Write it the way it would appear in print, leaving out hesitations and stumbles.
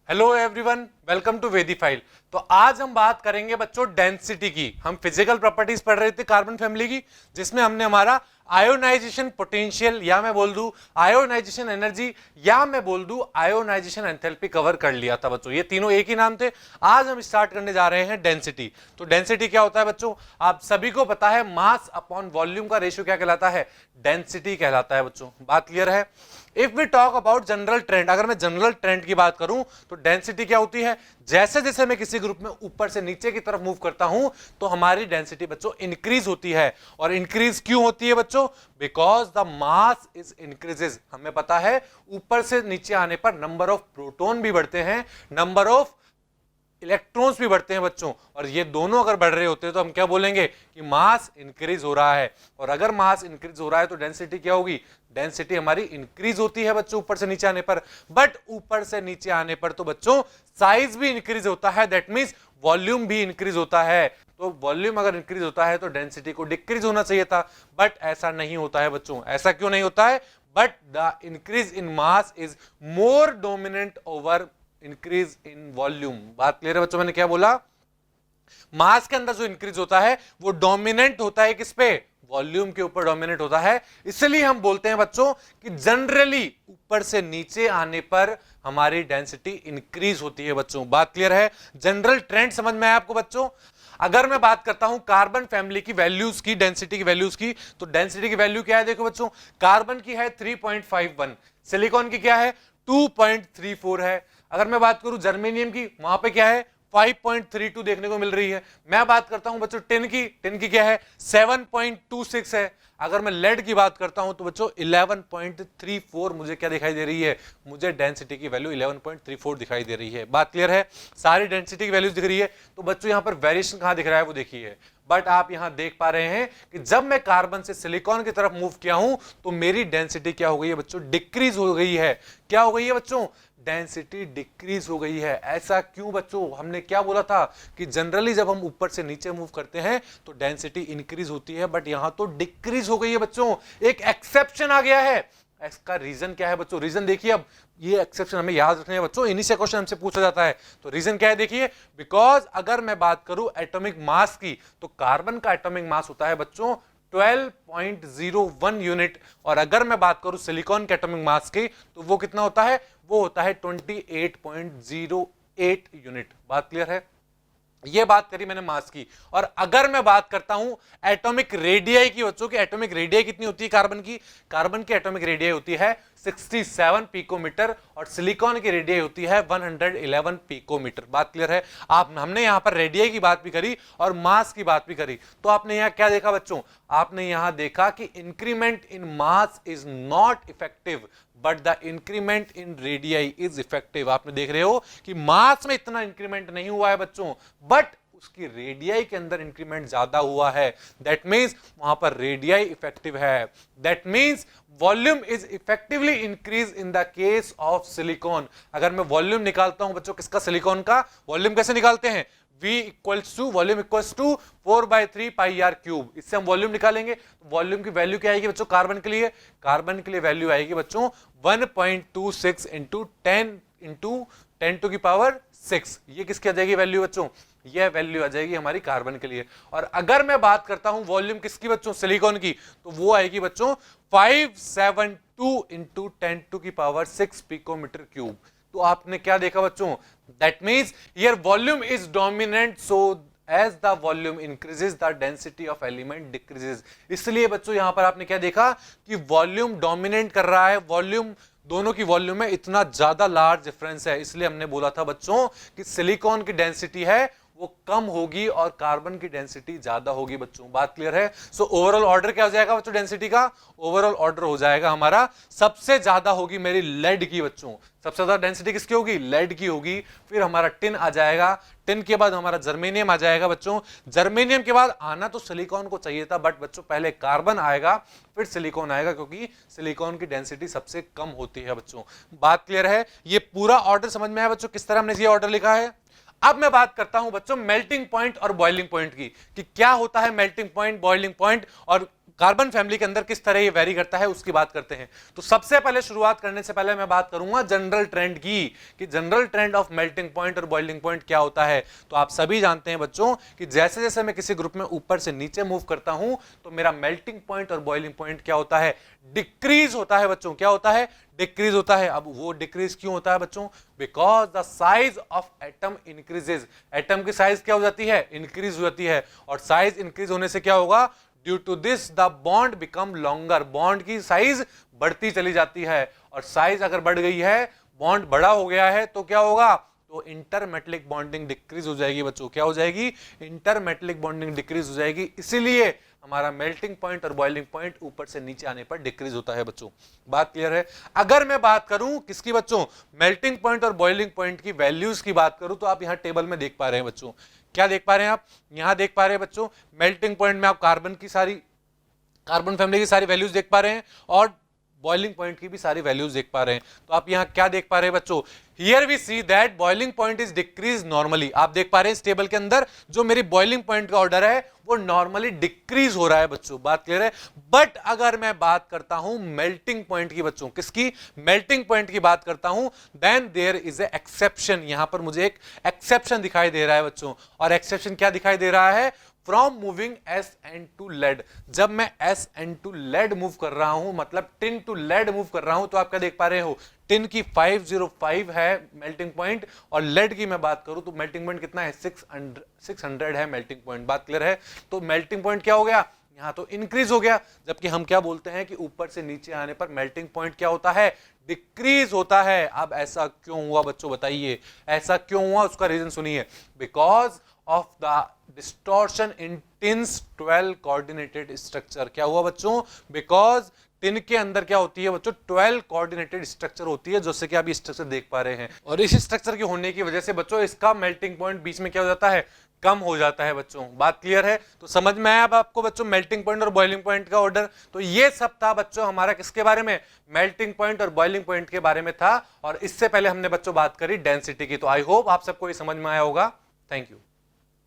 Hello everyone, welcome to वेदीफाइल। तो आज हम बात करेंगे बच्चों डेंसिटी की। हम फिजिकल प्रॉपर्टीज पढ़ रहे थे कार्बन फैमिली की, जिसमें हमने हमारा आयोनाइजेशन पोटेंशियल या मैं बोल दूं आयोनाइजेशन एनर्जी या मैं बोल दूं आयोनाइजेशन एंथैल्पी कवर कर लिया था बच्चों। ये तीनों एक ही नाम थे। आज हम स्टार्ट करने जा रहे हैं डेंसिटी। तो डेंसिटी क्या होता है बच्चों? आप सभी को पता है, मास अपॉन वॉल्यूम का रेशियो क्या कहलाता है? डेंसिटी कहलाता है बच्चों। बात क्लियर है? If we talk about general trend, अगर मैं जनरल ट्रेंड की बात करूं तो डेंसिटी क्या होती है? जैसे जैसे मैं किसी ग्रुप में ऊपर से नीचे की तरफ मूव करता हूं तो हमारी डेंसिटी बच्चों इंक्रीज होती है। और इंक्रीज क्यों होती है बच्चों? Because the mass is increases. हमें पता है ऊपर से नीचे आने पर नंबर ऑफ प्रोटॉन भी बढ़ते हैं, नंबर ऑफ इलेक्ट्रॉन्स भी बढ़ते हैं बच्चों। और ये दोनों अगर बढ़ रहे होते हैं तो हम क्या बोलेंगे कि मास इंक्रीज हो रहा है। और अगर मास इंक्रीज हो रहा है तो डेंसिटी क्या होगी? डेंसिटी हमारी इंक्रीज होती है बच्चों ऊपर से नीचे आने पर। बट ऊपर से नीचे आने पर तो बच्चों साइज भी इंक्रीज होता है, दैट मींस वॉल्यूम भी इंक्रीज होता है। तो वॉल्यूम अगर इंक्रीज होता है तो डेंसिटी को डिक्रीज होना चाहिए था, बट ऐसा नहीं होता है बच्चों। ऐसा क्यों नहीं होता है? But the increase in mass is more dominant over increase in volume. बात क्लियर है बच्चों? मैंने क्या बोला? मास के अंदर जो इंक्रीज होता है वो डोमिनेंट होता है किस पे? वॉल्यूम के ऊपर डोमिनेट होता है। इसलिए हम बोलते हैं बच्चों कि जनरली ऊपर से नीचे आने पर हमारी डेंसिटी इंक्रीज होती है बच्चों। बात क्लियर है? जनरल ट्रेंड समझ में आया आपको बच्चों? अगर मैं बात करता हूं कार्बन फैमिली की वैल्यूज की, डेंसिटी की वैल्यूज की, तो डेंसिटी की वैल्यू क्या है? देखो बच्चों, कार्बन की है 3.51, सिलिकॉन की क्या है? 2.34 है। अगर मैं बात करूं जर्मेनियम की, वहां पे क्या है? 5.32 देखने को मिल रही है। मैं बात करता हूं बच्चों टिन की क्या है? 7.26 है। अगर मैं लेड की बात करता हूं तो बच्चों 11.34 मुझे क्या दिखाई दे रही है? मुझे डेंसिटी की वैल्यू 11.34 दिखाई दे रही है। बात क्लियर है? सारी डेंसिटी की वैल्यूज दिख रही है। तो बच्चों यहां पर वेरिएशन कहां दिख रहा है वो देखिए। बट आप यहां देख पा रहे हैं कि जब मैं कार्बन से सिलिकॉन की तरफ मूव किया हूं तो मेरी डेंसिटी क्या हो गई है बच्चों? डिक्रीज हो गई है। क्या हो गई है बच्चों? डेंसिटी डिक्रीज हो गई है। ऐसा क्यों बच्चों? हमने क्या बोला था कि जनरली जब हम ऊपर से नीचे मूव करते हैं तो डेंसिटी इंक्रीज होती है, बट यहां तो डिक्रीज हो गई है बच्चों। एक एक्सेप्शन आ गया है। इसका रीजन क्या है बच्चों? रीजन देखिए, अब ये एक्सेप्शन हमें याद रखने हैं बच्चों, इन्हीं से क्वेश्चन हमसे पूछा जाता है। तो रीजन क्या है देखिए, बिकॉज अगर मैं बात करूं एटॉमिक मास की तो कार्बन का एटॉमिक मास होता है बच्चों 12.01 यूनिट। और अगर मैं बात करूं सिलिकॉन के एटॉमिक मास की तो वो कितना होता है? वो होता है 28.08 यूनिट। बात क्लियर है? ये बात करी मैंने मास की। और अगर मैं बात करता हूं एटॉमिक रेडियाई की बच्चों की, एटॉमिक रेडियाई कितनी होती है कार्बन की? कार्बन की एटॉमिक रेडियाई होती है 67 पिकोमीटर और सिलिकॉन की रेडियाई होती है 111 पिकोमीटर। बात क्लियर है? हमने यहां पर रेडियाई की बात भी करी और मास की बात भी करी। तो आपने यहां क्या देखा बच्चों? आपने यहां देखा कि increment in mass is not effective but the increment in radii is effective. आपने देख रहे हो कि मास में इतना इंक्रीमेंट नहीं हुआ है बच्चों, बट उसकी रेडियाई के अंदर इंक्रीमेंट ज्यादा हुआ है। दैट मींस वहां पर रेडियाई इफेक्टिव है। That means volume is effectively increase in the case of silicon. अगर मैं वॉल्यूम निकालता हूं बच्चों किसका? सिलिकॉन का। वॉल्यूम कैसे निकालते हैं? V equals to volume equals to 4/3 pi r cube. इससे हम वॉल्यूम निकालेंगे। वॉल्यूम की वैल्यू क्या आएगी बच्चों कार्बन के लिए? कार्बन के लिए वैल्यू आएगी बच्चों 1.26 इंटू 10 टू की पावर 6। ये किसकी आ जाएगी वैल्यू बच्चों? ये वैल्यू आ जाएगी हमारी कार्बन के लिए। और अगर मैं बात करता हूं वॉल्यूम किसकी बच्चों? सिलिकॉन की। तो वो आएगी बच्चों 572 इंटू 10 टू की पावर 6 पिकोमीटर क्यूब। तो आपने क्या देखा बच्चों? That means here volume is dominant, so as the volume increases the density of element decreases. इसलिए बच्चों यहां पर आपने क्या देखा कि वॉल्यूम डोमिनेट कर रहा है। वॉल्यूम, दोनों की वॉल्यूम में इतना ज्यादा लार्ज डिफरेंस है। इसलिए हमने बोला था बच्चों कि सिलिकॉन की डेंसिटी है वो कम होगी और कार्बन की डेंसिटी ज्यादा होगी बच्चों। बात क्लियर है? सो ओवरऑल ऑर्डर क्या हो जाएगा बच्चों डेंसिटी का? ओवरऑल ऑर्डर हो जाएगा हमारा, सबसे ज्यादा होगी मेरी लेड की बच्चों। सबसे ज्यादा डेंसिटी किसकी होगी? लेड की होगी। फिर हमारा टिन आ जाएगा, टिन के बाद हमारा जर्मेनियम आ जाएगा बच्चों। जर्मेनियम के बाद आना तो सिलिकॉन को चाहिए था, बट बच्चों पहले कार्बन आएगा फिर सिलिकॉन आएगा, क्योंकि सिलिकॉन की डेंसिटी सबसे कम होती है बच्चों। बात क्लियर है? ये पूरा ऑर्डर समझ में आया बच्चों किस तरह हमने ये ऑर्डर लिखा है? अब मैं बात करता हूं बच्चों मेल्टिंग पॉइंट और बॉइलिंग पॉइंट की, कि क्या होता है मेल्टिंग पॉइंट, बॉइलिंग पॉइंट और कार्बन फैमिली के अंदर किस तरह ये वेरी करता है उसकी बात करते हैं। तो सबसे पहले शुरुआत करने से पहले मैं बात करूंगा जनरल ट्रेंड की, कि general trend of melting point और बॉइलिंग पॉइंट क्या होता है। तो आप सभी जानते हैं बच्चों कि जैसे जैसे मैं किसी ग्रुप में ऊपर से नीचे मूव करता हूं तो मेरा मेल्टिंग पॉइंट और बॉइलिंग पॉइंट क्या होता है, डिक्रीज होता है बच्चों। क्या होता है, डिक्रीज होता है। अब वो डिक्रीज क्यों होता है बच्चों, because the size of atom increases. Atom की साइज क्या हो जाती है, इंक्रीज हो जाती है, और साइज इंक्रीज होने से क्या होगा, due to this the bond become longer. Bond की साइज बढ़ती चली जाती है, और साइज अगर बढ़ गई है, बॉन्ड बड़ा हो गया है, तो क्या होगा, तो इंटरमेटलिक बॉन्डिंग डिक्रीज हो जाएगी बच्चों। क्या हो जाएगी, इंटरमेटलिक बॉन्डिंग डिक्रीज हो जाएगी। इसीलिए हमारा मेल्टिंग पॉइंट और बॉइलिंग पॉइंट ऊपर से नीचे आने पर डिक्रीज होता है बच्चों। बात क्लियर है। अगर मैं बात करूं किसकी बच्चों, मेल्टिंग पॉइंट और बॉइलिंग पॉइंट की वैल्यूज की बात करूं, तो आप यहां टेबल में देख पा रहे हैं बच्चों। क्या देख पा रहे हैं आप, यहां देख पा रहे हैं बच्चों, मेल्टिंग पॉइंट में आप कार्बन फैमिली की सारी वैल्यूज देख पा रहे हैं, और बॉइलिंग पॉइंट की भी सारी वैल्यूज देख पा रहे हैं। तो आप यहां क्या देख पा रहे हैं बच्चों, here we see that boiling point is decrease normally. आप देख पा रहे हैं इस टेबल के अंदर जो मेरी बॉइलिंग पॉइंट का ऑर्डर है वो नॉर्मली डिक्रीज हो रहा है बच्चों। बात क्लियर है। बट अगर मैं बात करता हूं मेल्टिंग पॉइंट की बच्चों, किसकी, मेल्टिंग पॉइंट की बात करता हूं, then there is a exception. यहां पर मुझे एक एक्सेप्शन दिखाई दे रहा है बच्चों, और एक्सेप्शन क्या दिखाई दे रहा है, फ्रॉम मूविंग SN2 lead। जब मैं SN2 lead मूव कर रहा हूं, मतलब टिन टू लेड मूव कर रहा हूं, तो आप क्या देख पा रहे हो, टिन की 505 है मेल्टिंग पॉइंट, और लेड की मैं बात करूं तो मेल्टिंग पॉइंट कितना है, 600 है मेल्टिंग पॉइंट। बात क्लियर है। तो मेल्टिंग पॉइंट क्या हो गया, यहां तो इंक्रीज हो गया, जबकि हम क्या बोलते हैं कि ऊपर से नीचे आने पर मेल्टिंग पॉइंट क्या होता है, डिक्रीज होता है। अब ऐसा क्यों हुआ बच्चों, बताइए ऐसा क्यों हुआ, उसका रीजन सुनिए। Because of the distortion in tin's 12 coordinated structure. क्या हुआ बच्चों, बिकॉज टिन के अंदर क्या होती है बच्चों, 12 कोऑर्डिनेटेड स्ट्रक्चर होती है, जैसे कि आप ये स्ट्रक्चर देख पा रहे हैं, और इस स्ट्रक्चर के होने की वजह से बच्चों इसका मेल्टिंग पॉइंट बीच में क्या हो जाता है, कम हो जाता है बच्चों। बात क्लियर है। तो समझ में आया अब आपको बच्चों मेल्टिंग पॉइंट और बॉइलिंग पॉइंट का ऑर्डर। तो ये सब था बच्चों हमारा किसके बारे में, मेल्टिंग पॉइंट और बॉइलिंग पॉइंट के बारे में था, और इससे पहले हमने बच्चों बात करी डेंसिटी की। तो आई होप आप सबको ये समझ में आया होगा। Thank you.